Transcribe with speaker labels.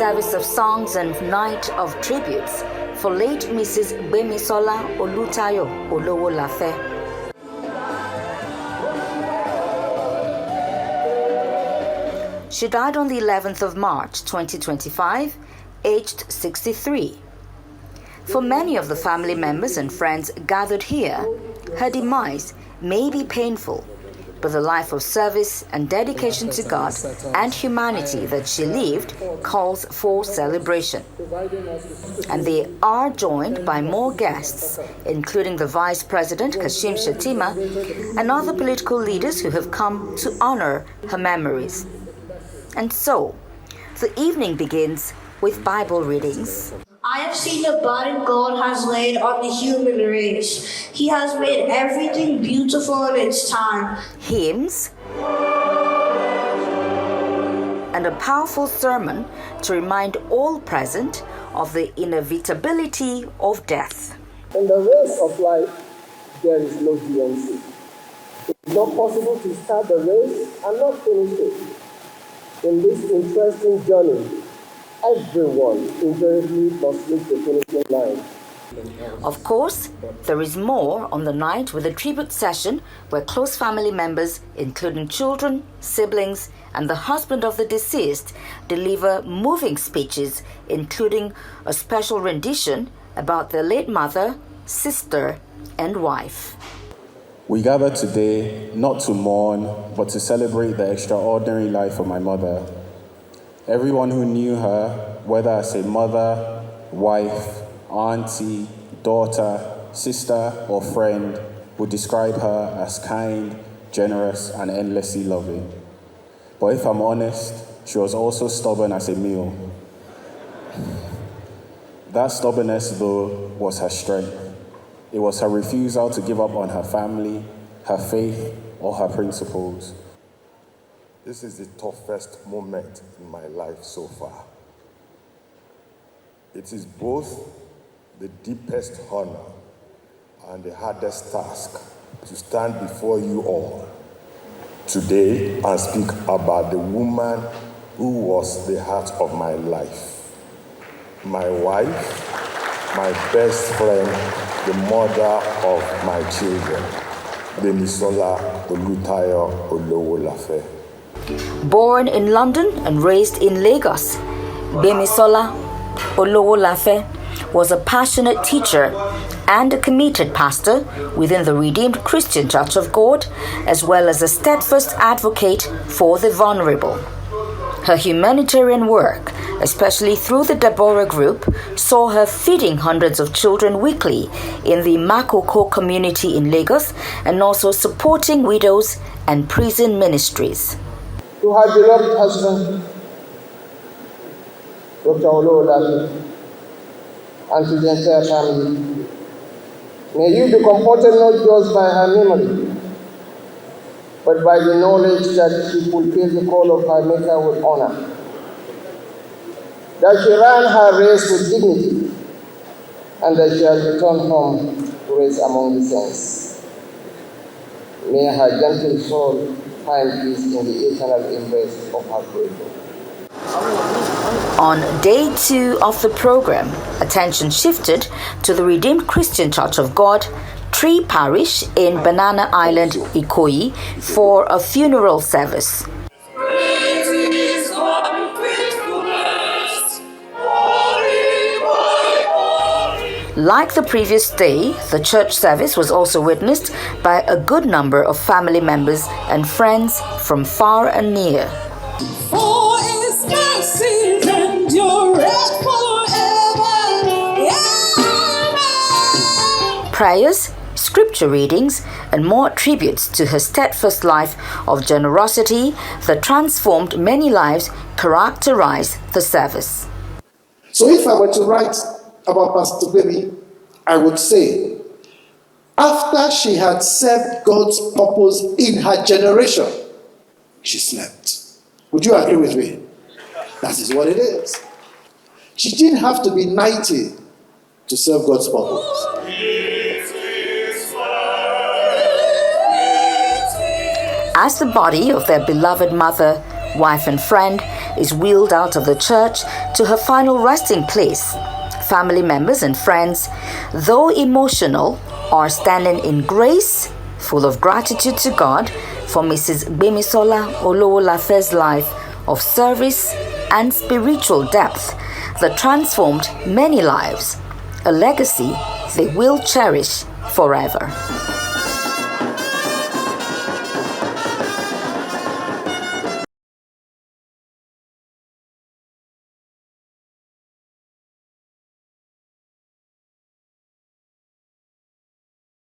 Speaker 1: service of songs and night of tributes for late Mrs. Gbemisola Olutayo Olowolafe. She died on the 11th of March 2025, aged 63. For many of the family members and friends gathered here, her demise may be painful, but the life of service and dedication to God and humanity that she lived calls for celebration. And they are joined by more guests, including the Vice President Kashim Shettima and other political leaders who have come to honor her memories. And so, the evening begins with Bible readings.
Speaker 2: I have seen the burden God has laid on the human race. He has made everything beautiful in its time.
Speaker 1: Hymns and a powerful sermon to remind all present of the inevitability of death.
Speaker 3: In the race of life, there is no DNC. It's not possible to start the race and not finish it. In this interesting journey, everyone invariably must reach the finishing line.
Speaker 1: Of course, there is more on the night with a tribute session where close family members, including children, siblings, and the husband of the deceased, deliver moving speeches, including a special rendition about their late mother, sister, and wife.
Speaker 4: We gather today not to mourn, but to celebrate the extraordinary life of my mother. Everyone who knew her, whether as a mother, wife, auntie, daughter, sister, or friend, would describe her as kind, generous, and endlessly loving. But if I'm honest, she was also stubborn as a mule. That stubbornness, though, was her strength. It was her refusal to give up on her family, her faith, or her principles.
Speaker 5: This is the toughest moment in my life so far. It is both the deepest honor and the hardest task to stand before you all today and speak about the woman who was the heart of my life, my wife, my best friend, the mother of my children, Gbemisola Olutayo Olowolafe.
Speaker 1: Born in London and raised in Lagos, Gbemisola Olowolafe was a passionate teacher and a committed pastor within the Redeemed Christian Church of God, as well as a steadfast advocate for the vulnerable. Her humanitarian work, especially through the Deborah Group, saw her feeding hundreds of children weekly in the Makoko community in Lagos and also supporting widows and prison ministries.
Speaker 3: To her beloved husband, Dr. Olowolafe, and to the entire family, may you be comforted not just by her memory, but by the knowledge that she fulfilled the call of her Maker with honor, that she ran her race with dignity, and that she has returned home to rest among the saints. May her gentle soul find peace in the eternal embrace of her Creator.
Speaker 1: On day 2 of the program, attention shifted to the Redeemed Christian Church of God, Tree Parish in Banana Island, Ikoyi, for a funeral service. Like the previous day, the church service was also witnessed by a good number of family members and friends from far and near.
Speaker 6: For His mercies endureth forever.
Speaker 1: Prayers, scripture readings, and more tributes to her steadfast life of generosity that transformed many lives characterized the service.
Speaker 7: So if I were to write about Pastor Gbemi, I would say, after she had served God's purpose in her generation, she slept. Would you agree with me? That is what it is. She didn't have to be 90 to serve God's purpose.
Speaker 1: As the body of their beloved mother, wife, and friend is wheeled out of the church to her final resting place, family members and friends, though emotional, are standing in grace, full of gratitude to God for Mrs. Gbemisola Olowolafe's life of service and spiritual depth that transformed many lives, a legacy they will cherish forever.